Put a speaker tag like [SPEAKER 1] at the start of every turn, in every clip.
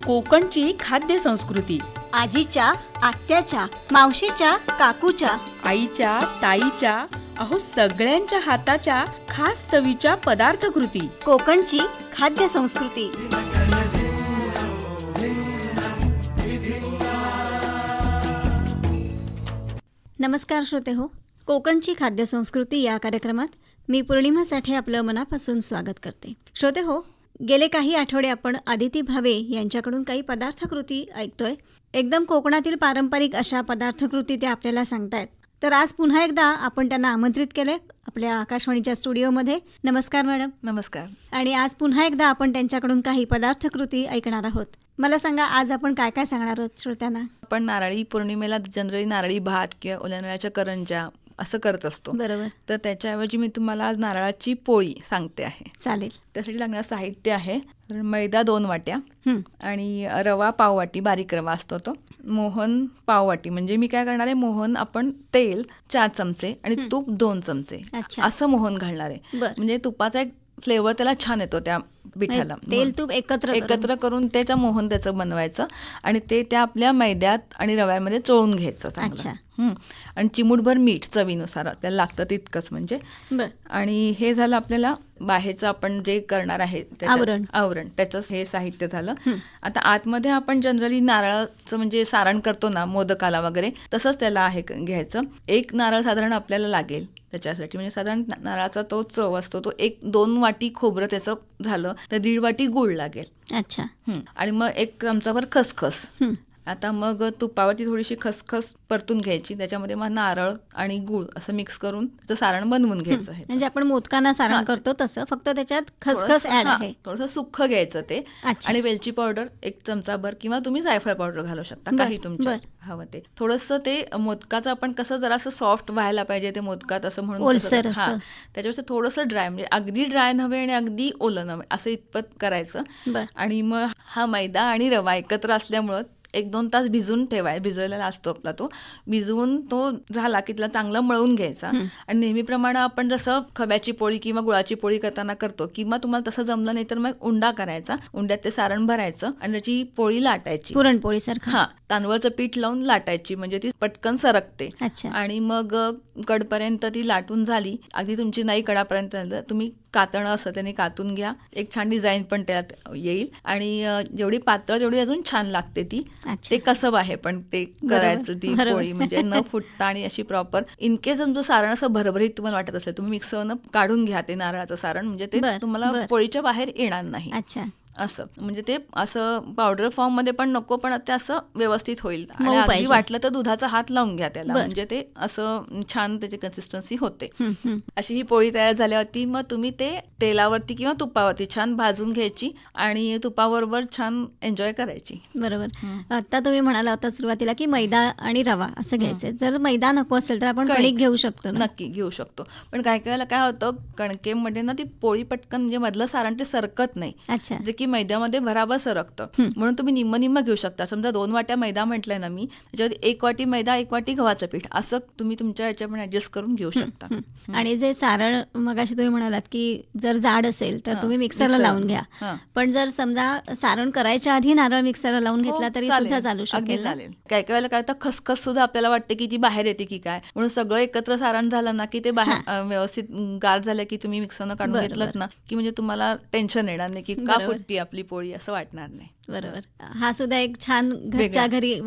[SPEAKER 1] कोकणची खाद्य संस्कृती
[SPEAKER 2] आजीच्या, आत्याच्या, मावशीच्या, काकूच्या,
[SPEAKER 1] आईच्या, ताईच्या, अहो सगळ्यांच्या हाताच्या खास चवीच्या पदार्थकृती.
[SPEAKER 2] कोकणची खाद्य संस्कृती. नमस्कार श्रोते हो, कोकणची खाद्य संस्कृती या कार्यक्रमात मी पौर्णिमा साठे आपलं मनापासून स्वागत करते. श्रोते हो, गेले काही आठवडे आपण आदिती भावे यांच्याकडून काही पदार्थकृती ऐकतोय. एकदम कोकणातील पारंपरिक अशा पदार्थकृती त्या आपल्याला सांगतायत. तर आज पुन्हा एकदा आपण त्यांना आमंत्रित केले आपल्या आकाशवाणीच्या स्टुडिओमध्ये. नमस्कार मॅडम.
[SPEAKER 3] नमस्कार.
[SPEAKER 2] आणि आज पुन्हा एकदा आपण त्यांच्याकडून काही पदार्थकृती ऐकणार आहोत. मला सांगा, आज आपण काय काय सांगणार आहोत श्रोत्यांना?
[SPEAKER 3] आपण नारळी पौर्णिमेला जनरली नारळी भात किंवा ओल्या नारळाच्या करंज्या असं करत असतो.
[SPEAKER 2] बरोबर.
[SPEAKER 3] तर त्याच्याऐवजी मी तुम्हाला आज नारळाची पोळी सांगते आहे.
[SPEAKER 2] चालेल.
[SPEAKER 3] त्यासाठी लागणारं साहित्य आहे मैदा 2 वाट्या आणि रवा पाव वाटी, बारीक रवा असतो तो. मोहन पाव वाटी, म्हणजे मी काय करणार आहे, मोहन आपण तेल 4 चमचे आणि तूप 2 चमचे असं मोहन घालणार आहे. म्हणजे तुपाचा एक फ्लेवर त्याला छान येतो त्या पिठाला.
[SPEAKER 2] तेल तूप एकत्र
[SPEAKER 3] करून त्याचं मोहन त्याचं बनवायचं आणि ते त्या आपल्या मैद्यात आणि रव्यामध्ये चोळून घ्यायचं चांगलं. आणि चिमूटभर मीठ चवीनुसार आपल्याला लागतं तितकंच म्हणजे. आणि हे झालं आपल्याला बाहेरचं आपण जे करणार आहे आवरण त्याचं हे साहित्य झालं. आता आतमध्ये आपण जनरली नारळाचं म्हणजे सारण करतो ना मोदकाला वगैरे, तसंच त्याला आहे घ्यायचं. 1 नारळ साधारण आपल्याला लागेल त्याच्यासाठी. म्हणजे साधारण नारळाचा तो चव असतो तो 1-2 वाटी खोबरं त्याचं झालं तर 1.5 वाटी गूळ लागेल.
[SPEAKER 2] अच्छा.
[SPEAKER 3] आणि मग 1 चमचाभर खसखस. आता मग तुपावरती थोडीशी खसखस परतून घ्यायची, त्याच्यामध्ये मग नारळ आणि गूळ असं मिक्स करून त्याचं सारण बनवून घ्यायचं आहे.
[SPEAKER 2] म्हणजे आपण मोदकांना सारण करतो तसं, फक्त त्याच्यात खसखस ऍड आहे.
[SPEAKER 3] थोडंसं सुक्ख घ्यायचं ते. आणि वेलची पावडर 1 चमचाभर किंवर तुम्ही जायफळ पावडर घालू शकता, काही तुमच्या हवं ते. थोडंसं ते मोदकाचं आपण कसं जरासं सॉफ्ट व्हायला पाहिजे ते मोदकात असं म्हणून त्याच्यापेक्षा थोडंसं ड्राय, म्हणजे अगदी ड्राय नव्हे आणि अगदी ओलं नव्हे असं इतपत करायचं. आणि मग हा मैदा आणि रवा एकत्र असल्यामुळं 1-2 तास भिजून भिजवलेला असतो आपला तो. भिजवून तो झाला की त्याला चांगलं मळून घ्यायचा. आणि नेहमीप्रमाणे आपण जसं खव्याची पोळी किंवा गुळाची पोळी करताना करतो, किंवा तुम्हाला तसं जमलं नाही तर मग उंडा करायचा, उंड्यात ते सारण भरायचं आणि त्याची पोळी लाटायची
[SPEAKER 2] पुरणपोळी सारखं.
[SPEAKER 3] तांदूळाचं पीठ लावून लाटायची, म्हणजे ती पटकन सरकते. आणि मग कडपर्यंत ती लाटून झाली, अगदी तुमची नाही कडापर्यंत तुम्ही कातणं असं त्याने कातून घ्या. एक छान डिझाईन पण त्यात येईल. आणि जेवढी पातळ तेवढी अजून छान लागते ती. ते कसं आहे पण ते करायचं ती पोळी, म्हणजे न फुटता आणि अशी प्रॉपर. इनकेस तुमचं सारण असं भरभरीत तुम्हाला वाटत असेल, तुम्ही मिक्सरनं काढून घ्या ते नारळाचं सारण, म्हणजे ते तुम्हाला पोळीच्या बाहेर येणार नाही. असं म्हणजे ते असं पावडर फॉर्म मध्ये पण नको, पण ते असं व्यवस्थित होईल. आणि अगदी वाटलं तर दुधाचा हात लावून घ्या त्याला, म्हणजे ते असं छान त्याची कन्सिस्टन्सी होते. अशी ही पोळी तयार झाल्यावरती मग तुम्ही ते तेलावरती किंवा तुपावरती छान भाजून घ्यायची आणि तुपाबरोबर छान एन्जॉय करायची.
[SPEAKER 2] बरोबर. आता तुम्ही म्हणाला होता सुरुवातीला की मैदा आणि रवा असं घ्यायचं. जर मैदा नको असेल तर आपण कणिक घेऊ शकतो.
[SPEAKER 3] नक्की घेऊ शकतो, पण काय काय होतं कणकेमध्ये ना ती पोळी पटकन म्हणजे मधलं सारण ते सरकत नाही, जे की मैद्यामध्ये भराभर सरकतं. म्हणून तुम्ही निम्म घेऊ शकता. समजा 2 वाट्या मैदा म्हटलंय ना मी, त्याच्यामध्ये 1 वाटी मैदा 1 वाटी गव्हाचं पीठ असं तुम्ही तुमच्या ह्याच्यामध्ये ऍडजस्ट करून घेऊ शकता.
[SPEAKER 2] आणि जे सारण मगाशी तुम्ही म्हणालात की जर जाड असेल तर तुम्ही मिक्सरला लावून घ्या, पण जर समजा सारण करायच्या आधी नारळ मिक्सरला लावून घेतला तरी सुद्धा चालू शकेल.
[SPEAKER 3] काय काय वेळेला काय तर खसखस सुद्धा आपल्याला वाटते की ती बाहेर येते की काय, म्हणून सगळं एकत्र सारण झालं ना की ते बाहेर व्यवस्थित गार झालं की तुम्ही मिक्सरनं काढून घेतलं ना की म्हणजे तुम्हाला टेन्शन येणार नाही की का फुटती आपली पोळी असं वाटणार नाही.
[SPEAKER 2] बरोबर. हा सुद्धा एक छान घरच्या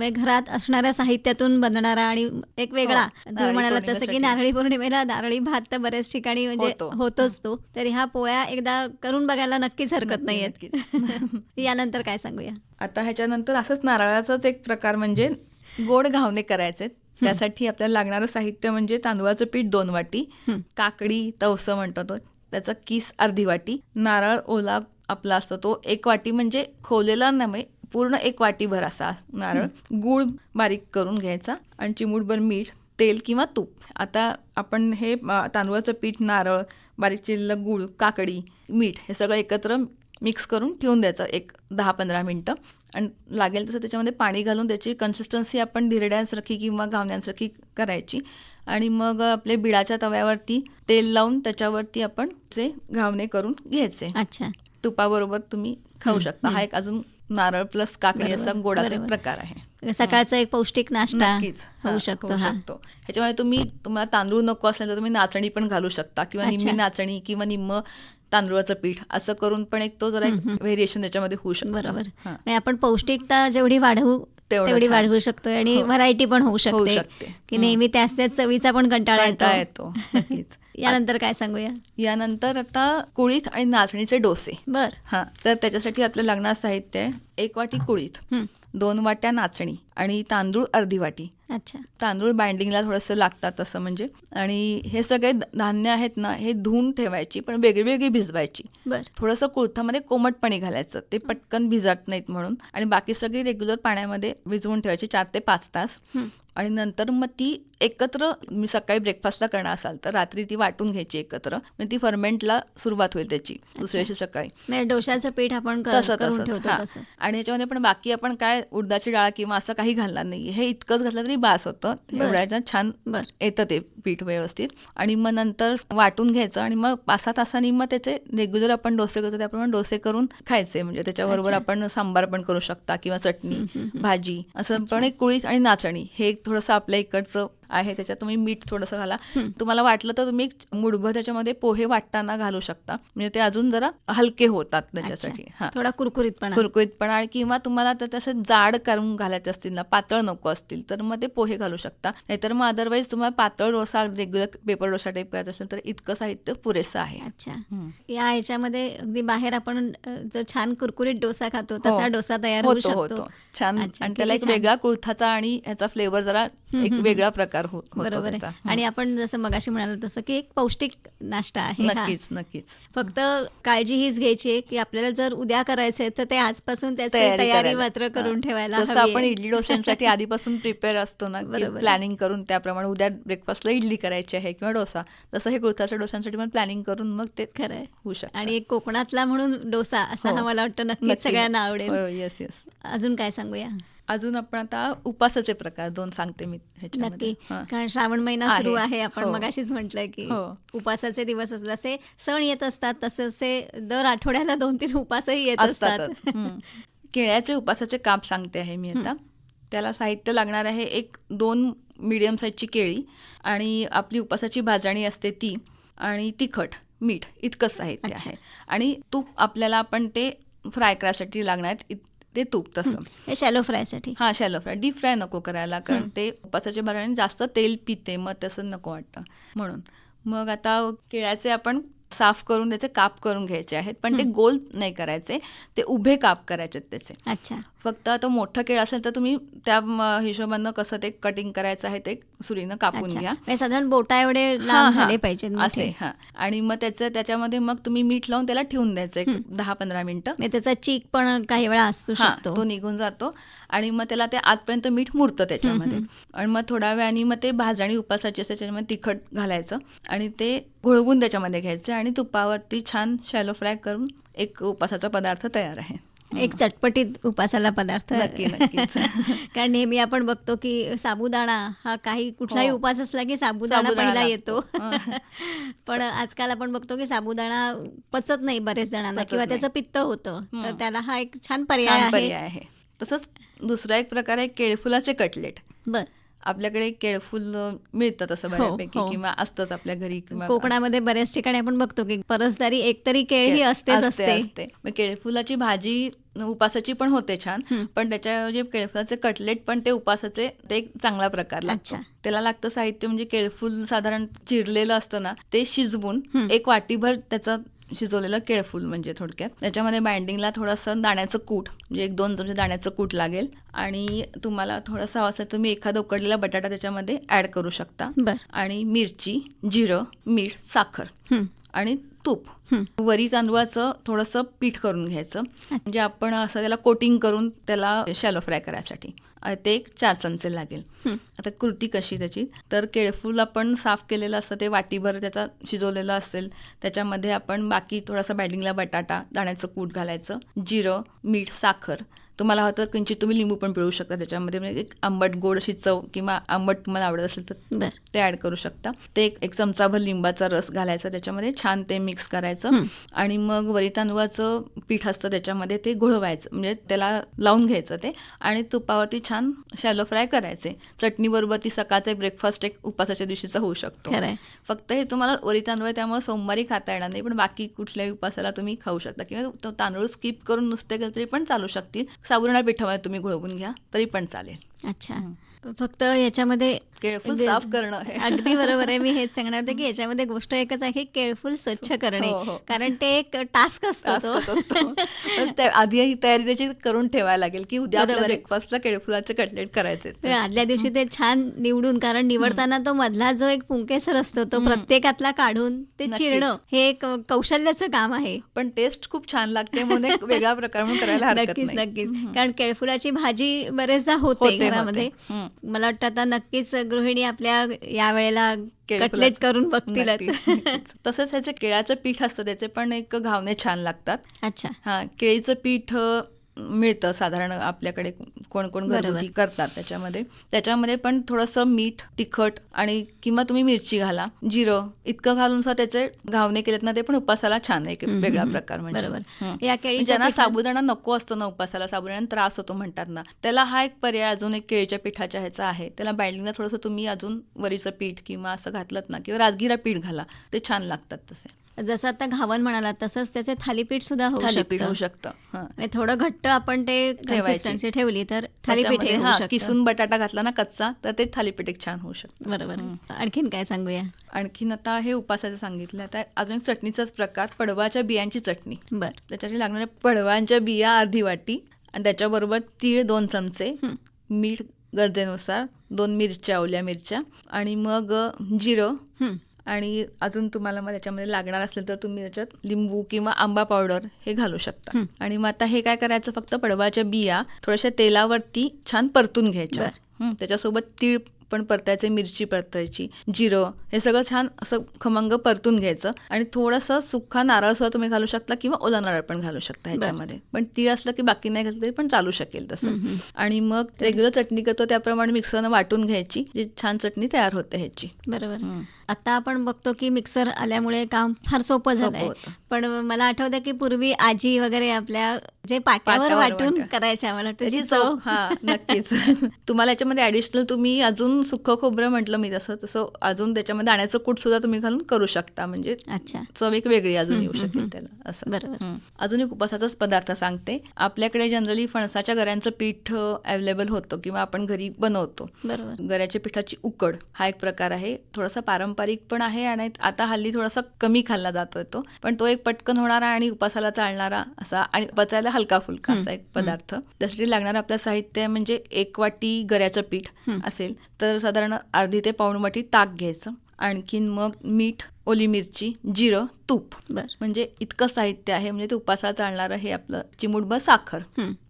[SPEAKER 2] घरात असणाऱ्या साहित्यातून बनणारा आणि एक वेगळा, तुम्ही म्हणाला तसं की नारळी पौर्णिमेला नारळी भात तर बऱ्याच ठिकाणी म्हणजे होतोच तो. तरी ह्या पोळ्या एकदा करून बघायला नक्कीच हरकत नाहीयेत. यानंतर काय सांगूया? आता
[SPEAKER 3] ह्याच्यानंतर असंच नारळाचाच एक प्रकार म्हणजे गोड घावणे करायचे. त्यासाठी आपल्याला लागणारं साहित्य म्हणजे तांदूळाचं पीठ 2 वाटी, काकडी तवसं म्हणतो तो त्याचा किस अर्धी वाटी, नारळ ओला आपला असतो तो 1 वाटी, म्हणजे खोवलेला नव्हे पूर्ण 1 वाटीभर असा नारळ, गूळ बारीक करून घ्यायचा आणि चिमूटभर मीठ, तेल किंवा तूप. आता आपण हे तांदूळाचं पीठ, नारळ, बारीक चिरलेलं गूळ, काकडी, मीठ हे सगळं एकत्र मिक्स करून ठेवून द्यायचं एक 10-15 मिनटं. आणि लागेल तसं त्याच्यामध्ये पाणी घालून त्याची कन्सिस्टन्सी आपण धिरड्यांसारखी किंवा घावण्यांसारखी करायची. आणि मग आपले बिळाच्या तव्यावरती तेल लावून त्याच्यावरती आपण जे घावणे करून घ्यायचे.
[SPEAKER 2] अच्छा.
[SPEAKER 3] तुपाबरोबर तुम्ही खाऊ शकता. हा एक अजून नारळ प्लस काकडी असा गोडाचा एक प्रकार आहे.
[SPEAKER 2] सकाळचा एक पौष्टिक नाश्ता
[SPEAKER 3] नक्कीच
[SPEAKER 2] होऊ शकतो.
[SPEAKER 3] ह्याच्यामध्ये तुम्हाला तांदूळ नको असेल तर तुम्ही नाचणी पण घालू शकता किंवा निम्मी नाचणी किंवा निम्म तांदूळाचं पीठ असं करून पण एक तो जरा एक व्हेरिएशन त्याच्यामध्ये होऊ शकतो.
[SPEAKER 2] बरोबर. आपण पौष्टिकता जेवढी वाढवू तेवढी वाढवू शकतो आणि व्हरायटी पण होऊ शकते की नेहमी त्याच चवीचा पण कंटाळा
[SPEAKER 3] येतो. नक्कीच.
[SPEAKER 2] यानंतर काय सांगूया?
[SPEAKER 3] यानंतर आता कुळीथ आणि नाचणीचे डोसे.
[SPEAKER 2] बर.
[SPEAKER 3] तर त्याच्यासाठी आपल्याला लागणारं साहित्य आहे 1 वाटी कुळीथ, 2 वाट्या नाचणी आणि तांदूळ अर्धी वाटी.
[SPEAKER 2] अच्छा.
[SPEAKER 3] तांदूळ बाइंडिंगला थोडंसं लागतात असं म्हणजे. आणि हे सगळे धान्य आहेत ना हे धुवून ठेवायची पण वेगळी वेगळी भिजवायची. थोडंसं कुळथामध्ये कोमट पाणी घालायचं ते पटकन भिजत नाहीत म्हणून. आणि बाकी सगळी रेग्युलर पाण्यामध्ये भिजवून ठेवायची 4 ते 5 तास. आणि नंतर मग ती एकत्र मी सकाळी ब्रेकफास्टला करणार असाल तर रात्री ती वाटून घ्यायची एकत्र. म्हणजे ती फर्मेंटला सुरुवात होईल त्याची दुसऱ्या दिवशी सकाळी.
[SPEAKER 2] डोशाचं पीठ आपण करून ठेवतो.
[SPEAKER 3] आणि ह्याच्यामध्ये पण बाकी आपण काय उडदाची डाळ किंवा असं काही घालणार नाही. हे इतकंच घातलं तरी बास होतं. एवढ्या छान येतं ते पीठ व्यवस्थित. आणि मग नंतर वाटून घ्यायचं आणि मग 5-6 तासांनी मग त्याचे रेग्युलर आपण डोसे करतो त्याप्रमाणे डोसे करून खायचे. म्हणजे त्याच्याबरोबर आपण सांबार पण करू शकता किंवा चटणी भाजी असं. पण एक कुळीथ आणि नाचणी हे थोडंसं आपल्या इकडचं आहे. त्याच्यात तुम्ही मीठ थोडंसं घाला. तुम्हाला वाटलं तर तुम्ही मुठभर त्याच्यामध्ये पोहे वाटताना घालू शकता म्हणजे ते अजून जरा हलके होतात त्याच्यासाठी.
[SPEAKER 2] थोडा
[SPEAKER 3] कुरकुरीतपणा. किंवा तुम्हाला तर तसं जाड करून घालायचे असतील ना पातळ नको असतील तर मग ते पोहे घालू शकता. नाहीतर मग अदरवाईज तुम्हाला पातळ dosa regular paper dosa type करायचा असेल तर इतकं साहित्य पुरेसं आहे.
[SPEAKER 2] अच्छा. या ह्याच्यामध्ये अगदी बाहेर आपण जो छान कुरकुरीत डोसा खातो तसा डोसा तयार होऊ शकतो
[SPEAKER 3] छान. आणि त्याला एक वेगळा कुळथाचा आणि ह्याचा फ्लेवर जरा एक वेगळा प्रकार.
[SPEAKER 2] बरोबर आहे. आणि आपण जसं मगाशी म्हणालो तसं की एक पौष्टिक नाश्ता आहे.
[SPEAKER 3] नक्कीच.
[SPEAKER 2] फक्त काळजी हीच घ्यायची आहे की आपल्याला जर उद्या करायचंय तर ते आजपासून त्याची तयारी मात्र करून ठेवायला हवी.
[SPEAKER 3] आपण इडली डोस्यांसाठी आधीपासून प्रिपेअर असतो ना प्लॅनिंग करून त्याप्रमाणे उद्या ब्रेकफास्टला इडली करायची आहे किंवा डोसा तसं हे कुळथाच्या डोस्यांसाठी पण प्लॅनिंग करून मग ते खरं होऊ शकतं.
[SPEAKER 2] आणि एक कोकणातला म्हणून डोसा असा हा मला वाटतं नक्कीच सगळ्यांना आवडेल.
[SPEAKER 3] येस.
[SPEAKER 2] अजून काय सांगूया?
[SPEAKER 3] अजून आपण आता उपासाचे प्रकार 2 सांगते मी.
[SPEAKER 2] नक्की. कारण श्रावण महिना सुरू आहे. आपण मगाशीच म्हटलंय की उपासाचे दिवस जसे सण येत असतात तसे दर आठवड्याला 2-3 उपासही येत असतात.
[SPEAKER 3] केळ्याचे उपासाचे काप सांगते आहे मी आता. त्याला साहित्य लागणार आहे 1-2 मीडियम साईजची केळी आणि आपली उपासाची भाजणी असते ती आणि तिखट मीठ इतकंच साहित्य आहे. आणि तूप आपल्याला आपण ते फ्राय करायसाठी लागणार आहेत ते तूप. तसं
[SPEAKER 2] शॅलो फ्रायसाठी.
[SPEAKER 3] Shallow fry. डीप फ्राय नको करायला कारण ते उपासाच्या भाज्याने जास्त तेल पिते मग तसं नको वाटतं म्हणून. मग आता केळ्याचे आपण साफ करून त्याचे काप करून घ्यायचे आहेत पण ते गोल नाही करायचे ते उभे काप करायचे त्याचे.
[SPEAKER 2] अच्छा.
[SPEAKER 3] फक्त आता मोठं केळ असेल तर तुम्ही त्या हिशोबानं कसं ते कटिंग करायचं आहे ते सुरीनं कापून घ्या.
[SPEAKER 2] साधारण बोटा एवढे लांब झाले पाहिजे
[SPEAKER 3] असे. आणि मग त्याच्यामध्ये मग तुम्ही मीठ लावून त्याला ठेवून द्यायचं एक 10-15 मिनिटं.
[SPEAKER 2] त्याचा चीक पण काही वेळा असतो शकतो
[SPEAKER 3] तो निघून जातो. आणि मग त्याला ते आतपर्यंत मीठ मुरतं त्याच्यामध्ये. आणि मग थोड्या वेळाने मग ते भाजणी उपासाची असते त्याच्यामध्ये तिखट घालायचं आणि ते घोळवून त्याच्यामध्ये घ्यायचं आणि तुपावरती छान शॅलो फ्राय करून एक उपासाचा पदार्थ तयार आहे.
[SPEAKER 2] एक चटपटीत उपासाला पदार्थ.
[SPEAKER 3] नक्कीच.
[SPEAKER 2] कारण नेहमी आपण बघतो की साबुदाणा हा कुठलाही उपास असला की साबुदाणा पहिला येतो. पण आजकाल आपण बघतो की साबुदाणा पचत नाही बरेच जणांना किंवा त्याचं पित्त होतं तर त्याला हा एक छान पर्याय आहे.
[SPEAKER 3] तसंच दुसरा एक प्रकार आहे केळफुलाचे कटलेट.
[SPEAKER 2] बर.
[SPEAKER 3] आपल्याकडे केळफुल मिळतं तसं बऱ्यापैकी किंवा असतंच आपल्या घरी किंवा
[SPEAKER 2] कोकणामध्ये बऱ्याच ठिकाणी आपण बघतो की परसदारी एकतरी केळ ही असते.
[SPEAKER 3] मग केळफुलाची भाजी उपासाची पण होते छान पण त्याच्या जे केळफुलाचे कटलेट पण ते उपासाचे ते एक चांगला प्रकार लागतो. त्याला लागतं साहित्य म्हणजे केळफुल साधारण चिरलेलं असतं ना ते शिजवून 1 वाटीभर त्याचं शिजवलेलं केळफूल म्हणजे थोडक्यात. त्याच्यामध्ये बाइंडिंगला थोडंसं दाण्याचं कूट म्हणजे 1-2 चमचे दाण्याचं कूट लागेल आणि तुम्हाला थोडंसं हवं असेल तुम्ही एखादा उकडलेला बटाटा त्याच्यामध्ये ऍड करू शकता. आणि मिरची जिरं मीठ साखर आणि तूप. वरी तांदूळाचं थोडंसं पीठ करून घ्यायचं, म्हणजे आपण असं त्याला कोटिंग करून त्याला शॅलो फ्राय करायसाठी ते एक 4 चमचे लागेल. आता कृती कशी त्याची, तर केळफूल आपण साफ केलेलं असतं ते वाटीभर त्याचा शिजवलेलं असेल, त्याच्यामध्ये आपण बाकी थोडासा बाइंडिंगला बटाटा, दाण्याचं कूट घालायचं, जिरं, मीठ, साखर. तुम्हाला हवं तर किंचित तुम्ही लिंबू पण पिळू शकता त्याच्यामध्ये, म्हणजे एक आंबट गोड अशी चव किंवा आंबट तुम्हाला आवडत असेल तर ते ॲड करू शकता. ते एक चमचाभर लिंबाचा रस घालायचा त्याच्यामध्ये, छान ते मिक्स करायचं आणि मग वरी तांदूळाचं पीठ असतं त्याच्यामध्ये ते घोळवायचं, म्हणजे त्याला लावून घ्यायचं ते आणि तुपावरती छान शॅलो फ्राय करायचे. चटणीबरोबर ती सकाळचा ब्रेकफास्ट एक उपासाच्या दिवशीचा होऊ शकतो. फक्त हे तुम्हाला वरी तांदूळ आहे त्यामुळे सोमवारी खाता येणार नाही, पण बाकी कुठल्याही उपासाला तुम्ही खाऊ शकता किंवा तो तांदूळ स्किप करून नुसते गेले तरी पण चालू शकतील. साबुदाणा पिठामध्ये तुम्ही घोळवून घ्या तरी पण चालेल.
[SPEAKER 2] अच्छा, फक्त याच्यामध्ये
[SPEAKER 3] केळफूल साफ करणं आहे.
[SPEAKER 2] अगदी बरोबर आहे. मी हेच सांगणार होते की याच्यामध्ये गोष्ट एकच आहे, केळफूल स्वच्छ करणे, कारण ते एक टास्क असतो.
[SPEAKER 3] आधी ही तयारी त्याची करून ठेवायला लागेल की उद्या ब्रेकफास्टला केळफुलाचे कटलेट करायचे.
[SPEAKER 2] आदल्या दिवशी ते छान निवडून, कारण निवडताना तो मधला जो एक पुंकेसर असतो तो प्रत्येकातला काढून ते चिरणं हे एक कौशल्याचं काम आहे.
[SPEAKER 3] पण टेस्ट खूप छान लागते म्हणून एक वेगळा प्रकार म्हणून करायला हरकत नाही.
[SPEAKER 2] नक्कीच, कारण केळफुलाची भाजी बरेचदा होते घरामध्ये. मला वाटतं आता नक्कीच गृहिणी आपल्या या वेळेला कटलेट करून बघतीलच.
[SPEAKER 3] तसंच ह्याचे केळ्याचं पीठ असतं त्याचे पण एक घावणे छान लागतात.
[SPEAKER 2] अच्छा,
[SPEAKER 3] हा, केळीचं पीठ मिळतं साधारण आपल्याकडे, कोण कोण घरगुती करतात. त्याच्यामध्ये पण थोडंसं मीठ, तिखट आणि किंवा तुम्ही मिरची घाला, जिरं इतकं घालून त्याचे घावणे केलेत ना, ते पण उपासाला छान आहे, एक वेगळा प्रकार. म्हणजे
[SPEAKER 2] या केळी
[SPEAKER 3] ज्यांना साबुदाणा नको असतो ना उपासाला, साबुदाण्याने त्रास होतो म्हणतात ना, त्याला हा एक पर्याय अजून एक केळीच्या पिठाच्या ह्याचा आहे. त्याला बाइंडिंगला थोडंसं तुम्ही अजून वरीचं पीठ किंवा असं घातलं ना, किंवा राजगिरा पीठ घाला, ते छान लागतात. तसे
[SPEAKER 2] जसं आता घावन म्हणाला तसंच त्याचे थालीपीठ सुद्धा होऊ
[SPEAKER 3] शकतं.
[SPEAKER 2] थोडं घट्ट आपण ते कन्सिस्टन्सी ठेवली तर थालीपीठ,
[SPEAKER 3] किसून बटाटा घातला ना कच्चा तर ते थालीपीठ एक छान होऊ शकतं.
[SPEAKER 2] बरोबर. आणखीन काय सांगूया?
[SPEAKER 3] आणखीन आता हे उपासाचं सांगितलं, आता अजून एक चटणीचाच प्रकार, पडवाच्या बियांची चटणी. त्याच्यासाठी लागणाऱ्या पडवांच्या बिया अर्धी वाटी आणि त्याच्याबरोबर तीळ 2 चमचे, मीठ गरजेनुसार, 2 मिरच्या, ओल्या मिरच्या आणि मग जिरं आणि अजून तुम्हाला मग त्याच्यामध्ये लागणार असेल तर तुम्ही त्याच्यात लिंबू किंवा आंबा पावडर हे घालू शकता. आणि मग आता हे काय करायचं, फक्त पडवाच्या बिया थोड्याशा तेलावरती छान परतून घ्यायच्या. त्याच्यासोबत तीळ पण परतायचे, मिरची परतायची, जिरं, हे सगळं छान असं खमंग परतून घ्यायचं आणि थोडंसं सुका नारळ सुद्धा तुम्ही घालू शकता किंवा ओला नारळ पण घालू शकता ह्याच्यामध्ये. पण तीळ असलं की बाकी नाही घातलं तरी पण चालू शकेल तसं. आणि मग रेग्युलर चटणी करतो त्याप्रमाणे मिक्सरनं वाटून घ्यायची, जी छान चटणी तयार होते ह्याची.
[SPEAKER 2] बरोबर. आता आपण बघतो की मिक्सर आल्यामुळे काम फार सोपं झालंय, पण मला आठवतं की पूर्वी आजी वगैरे आपल्या जे पाट्यावर वाटून करायच्या, मला वाटतं चव.
[SPEAKER 3] हा, नक्कीच. तुम्हाला याच्यामध्ये ऍडिशनल तुम्ही अजून सुकं खोबरं म्हटलं मी तसं अजून त्याच्यामध्ये दाण्याचं कूट सुद्धा तुम्ही घालून करू शकता, म्हणजे चव एक वेगळी अजून येऊ शकेल त्याला असं.
[SPEAKER 2] बरोबर.
[SPEAKER 3] अजून एक उपासाचाच पदार्थ सांगते. आपल्याकडे जनरली फणसाच्या गऱ्यांचं पीठ अवेलेबल होतं किंवा आपण घरी बनवतो. गऱ्याच्या पिठाची उकड हा एक प्रकार आहे, थोडासा पारंपरिक पण आहे आणि आता हल्ली थोडासा कमी खाल्ला जातोय तो, पण तो एक पटकन होणारा आणि उपासाला चालणारा असा आणि पचायला हलका फुलका असा एक पदार्थ. त्यासाठी लागणारं आपलं साहित्य म्हणजे 1 वाटी गऱ्याचं पीठ असेल तर साधारण अर्धी ते पाऊण वाटी ताक घ्यायचं, आणखीन मग मीठ, ओली मिरची, जिरं, तूप, म्हणजे इतकं साहित्य आहे. म्हणजे ते उपासाला चालणारं हे आपलं चिमूटभर साखर.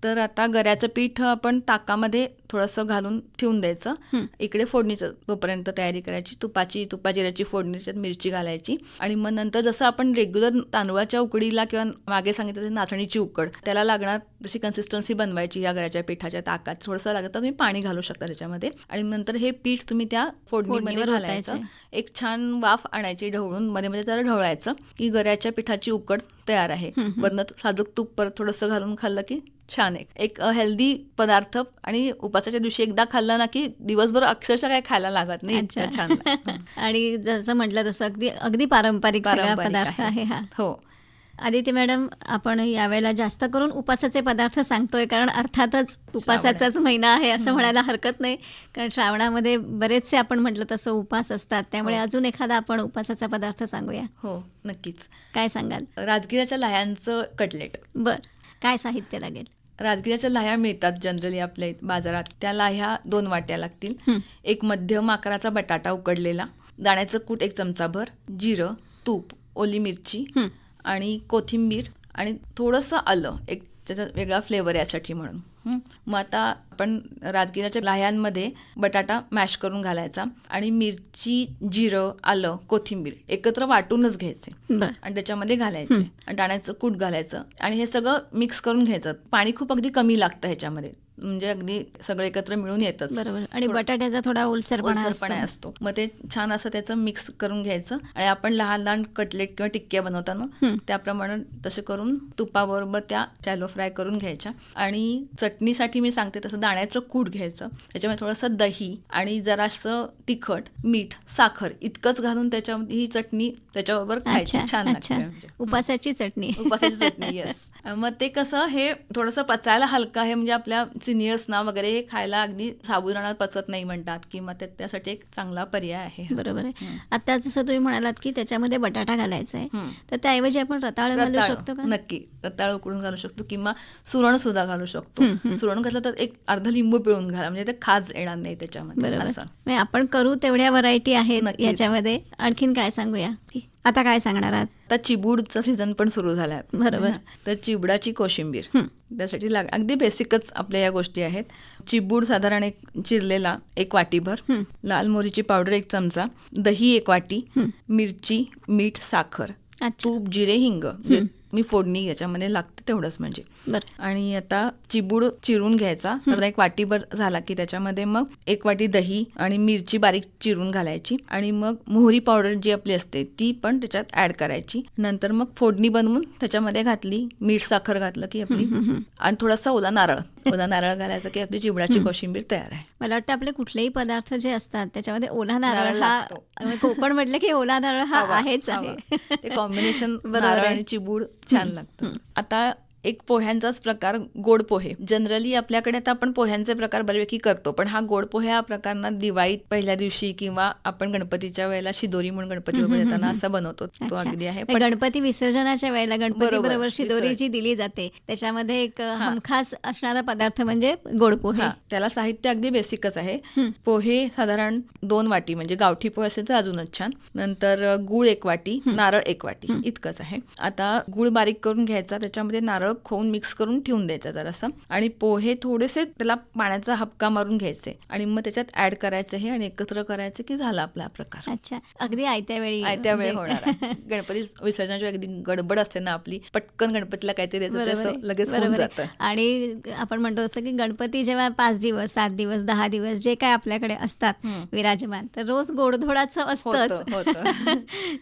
[SPEAKER 3] तर आता गऱ्याचं पीठ आपण ताकामध्ये थोडंसं घालून ठेवून द्यायचं. इकडे फोडणीचं तोपर्यंत तयारी करायची, तुपा जिऱ्याची फोडणी, त्याच्यात मिरची घालायची आणि मग नंतर जसं आपण रेग्युलर तांदूळाच्या उकडीला किंवा मागे सांगितलं नाचणीची उकड, त्याला लागणार तशी कन्सिस्टन्सी बनवायची या गऱ्याच्या पिठाच्या ताकात. थोडंसं लागतं तुम्ही पाणी घालू शकता त्याच्यामध्ये आणि नंतर हे पीठ तुम्ही त्या फोडणीमध्ये घालायचं. एक छान वाफ आणायची ढवळून, मध्ये मध्ये त्याला ढवळायचं की गऱ्याच्या पिठाची उकड तयार आहे. वरनं साजूक तूप परत थोडंसं घालून खाल्लं की छान एक हेल्दी पदार्थ आणि उपासाच्या दिवशी एकदा खाल्ला ना की दिवसभर अक्षरशः काय खायला लागत नाही. छान.
[SPEAKER 2] आणि जसं म्हटलं तसं अगदी पारंपरिक पदार्थ आहे हा.
[SPEAKER 3] हो.
[SPEAKER 2] आदिती मॅडम, आपण यावेळेला जास्त करून उपासाचे पदार्थ सांगतोय, कारण अर्थातच उपासाचाच महिना आहे असं म्हणायला हरकत नाही, कारण श्रावणामध्ये बरेचसे आपण म्हटलं तसं उपास असतात, त्यामुळे अजून एखादा आपण उपासाचा पदार्थ सांगूया.
[SPEAKER 3] हो, नक्कीच.
[SPEAKER 2] काय सांगाल?
[SPEAKER 3] राजगिराच्या लाह्यांचं कटलेट.
[SPEAKER 2] काय साहित्य लागेल?
[SPEAKER 3] राजगिराच्या लाह्या मिळतात जनरली आपल्या बाजारात, त्या लाह्या 2 वाट्या लागतील. एक मध्यम आकाराचा बटाटा उकडलेला, दाण्याचं कूट 1 चमचाभर, जिरं, तूप, ओली मिरची
[SPEAKER 2] हं.
[SPEAKER 3] आणि कोथिंबीर आणि थोडंसं आलं, एक त्याचा वेगळा फ्लेवर यासाठी म्हणून. मग आता आपण राजगिराच्या लाह्यांमध्ये बटाटा मॅश करून घालायचा आणि मिरची, जिरं, आलं, कोथिंबीर एकत्र वाटूनच घ्यायचे
[SPEAKER 2] बरं.
[SPEAKER 3] आणि त्याच्यामध्ये घालायचे आणि दाण्याचं कूट घालायचं आणि हे सगळं मिक्स करून घ्यायचं. पाणी खूप अगदी कमी लागतं ह्याच्यामध्ये, म्हणजे अगदी सगळं एकत्र मिळून येतच.
[SPEAKER 2] बरोबर. आणि बटाट्याचा थोडा ओलसरपणा
[SPEAKER 3] असतो. मग ते छान असं त्याचं मिक्स करून घ्यायचं आणि आपण लहान लहान कटलेट किंवा टिक्क्या बनवताना त्याप्रमाणे तसे करून तुपाबरोबर त्या शॅलो फ्राय करून घ्यायच्या. आणि चटणीसाठी मी सांगते तसं दाण्याचं कूट घ्यायचं, त्याच्यामध्ये थोडंसं दही आणि जरासं तिखट, मीठ, साखर इतकंच घालून त्याच्यामध्ये ही चटणी त्याच्याबरोबर खायची. छान लागते. म्हणजे
[SPEAKER 2] उपासाची चटणी.
[SPEAKER 3] उपासाची चटणी, येस. मग ते कसं हे थोडंसं पचायला हलकं आहे, म्हणजे आपल्या सिनियर्सना वगैरे हे खायला अगदी साबुदाणा पचत नाही म्हणतात, किंवा त्यासाठी एक चांगला पर्याय आहे.
[SPEAKER 2] बरोबर आहे. आता जसं तुम्ही म्हणालात की त्याच्यामध्ये बटाटा घालायचा आहे, तर त्याऐवजी आपण रताळ घालू शकतो का?
[SPEAKER 3] नक्की, रताळ उकळून घालू शकतो किंवा सुरण सुद्धा घालू शकतो. सुरण घातलं तर एक अर्ध लिंबू पिळून घाला, म्हणजे ते खाज येणार नाही त्याच्यामध्ये.
[SPEAKER 2] बरोबर. म्हणजे आपण करू तेवढ्या व्हरायटी आहेत याच्यामध्ये. आणखीन काय सांगूया? आता काय सांगणार आहात?
[SPEAKER 3] आता चिबूडचा सीझन पण सुरू झाला आहे.
[SPEAKER 2] बरोबर.
[SPEAKER 3] तर चिबडाची कोशिंबीर त्यासाठी अगदी बेसिकच आपल्या या गोष्टी आहेत. चिबूड साधारण एक चिरलेला 1 वाटीभर, लाल मोहरीची पावडर 1 चमचा, दही 1 वाटी, मिरची, मीठ, साखर, तूप, जिरे, हिंग, मी फोडणी याच्यामध्ये लागते तेवढंच म्हणजे. आणि आता चिबूड चिरून घ्यायचा, साधारण 1 वाटीभर झाला की त्याच्यामध्ये मग 1 वाटी दही आणि मिरची बारीक चिरून घालायची आणि मग मोहरी पावडर जी आपली असते ती पण त्याच्यात ऍड करायची. नंतर मग फोडणी बनवून त्याच्यामध्ये घातली, मीठ, साखर घातलं की आपली, आणि थोडासा ओला नारळ घालायचा की आपली चिबडाची कोशिंबीर तयार आहे.
[SPEAKER 2] मला वाटतं आपले कुठलेही पदार्थ जे असतात त्याच्यामध्ये ओला नारळ हा, कोकण म्हटलं की ओला नारळ हा आहेच आहे.
[SPEAKER 3] ते कॉम्बिनेशन नारळ आणि चिबूड छान लागतं. आता एक पोह्यांचाच प्रकार, गोड पोहे. जनरली आपल्याकडे आता आपण पोह्यांचे प्रकार बऱ्यापैकी करतो, पण हा गोड पोहे हा प्रकार ना दिवाळीत पहिल्या दिवशी किंवा आपण गणपतीच्या वेळेला शिदोरी म्हणून गणपती वगैरे येताना असं बनवतो, तो अगदी आहे.
[SPEAKER 2] पण गणपती विसर्जनाच्या वेळेला गणपती बरोबर शिदोरी जी दिली जाते त्याच्यामध्ये एक हमखास असणारा पदार्थ म्हणजे गोड पोहे.
[SPEAKER 3] त्याला साहित्य अगदी बेसिकच आहे. पोहे साधारण 2 वाटी, म्हणजे गावठी पोहे असेल तर अजूनच छान. नंतर गूळ 1 वाटी, नारळ 1 वाटी इतकंच आहे. आता गूळ बारीक करून घ्यायचा, त्याच्यामध्ये नारळ खोवून मिक्स करून ठेवून द्यायचा जरासा, आणि पोहे थोडेसे त्याला पाण्याचा हपका मारून घ्यायचे आणि मग त्याच्यात ऍड करायचे हे आणि एकत्र करायचे की झाला आपला प्रकार.
[SPEAKER 2] अच्छा, अगदी आयत्या वेळी
[SPEAKER 3] होणार. गणपती विसर्जनाची अगदी गडबड असते ना आपली, पटकन गणपतीला काहीतरी द्यायचं, लगेच होऊन जातं.
[SPEAKER 2] आणि आपण म्हणतो असं की गणपती जेव्हा 5 दिवस 7 दिवस 10 दिवस जे काय आपल्याकडे असतात विराजमान, तर रोज गोडधोडाचं असतंच.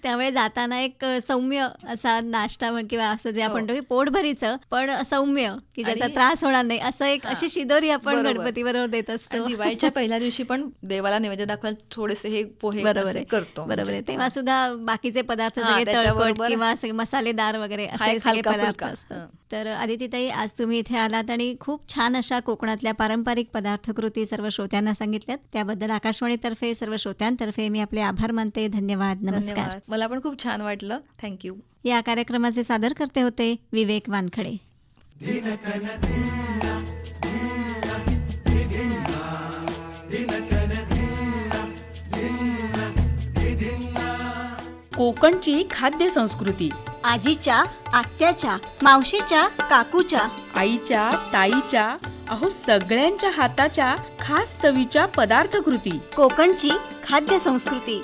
[SPEAKER 2] त्यामुळे जाताना एक सौम्य असा नाश्ता किंवा असं जे आपण म्हणतो की पोटभरीचं पण सौम्य, की ज्याचा त्रास होणार नाही, असं एक अशी शिदोरी आपण गणपती बरोबर देत असतो.
[SPEAKER 3] दिवाळीच्या पहिल्या दिवशी पण देवाला नैवेद्य दाखवायला थोडेसे हे पोहे करतो.
[SPEAKER 2] बरोबर आहे. तेव्हा सुद्धा बाकीचे पदार्थ सगळे तळपट किंवा मसालेदार वगैरे असे सगळे पदार्थ असतात. तर आदितीताई, आज तुम्ही इथे आलात आणि खूप छान अशा कोकणातल्या पारंपरिक पदार्थकृती सर्व श्रोत्यांना सांगितल्यात. त्याबद्दल आकाशवाणीतर्फे सर्व श्रोत्यांतर्फे मी आपले आभार मानते. धन्यवाद. नमस्कार.
[SPEAKER 3] मला पण खूप छान वाटलं. थँक्यू.
[SPEAKER 2] या कार्यक्रमाचे सादर करते होते विवेक वानखडे.
[SPEAKER 1] कोकणची खाद्य संस्कृती.
[SPEAKER 2] आजीच्या, आत्याच्या, मावशीच्या, काकूच्या,
[SPEAKER 1] आईच्या, ताईच्या, अहो सगळ्यांच्या हाताच्या खास चवीच्या पदार्थकृती.
[SPEAKER 2] कोकणची खाद्य संस्कृती.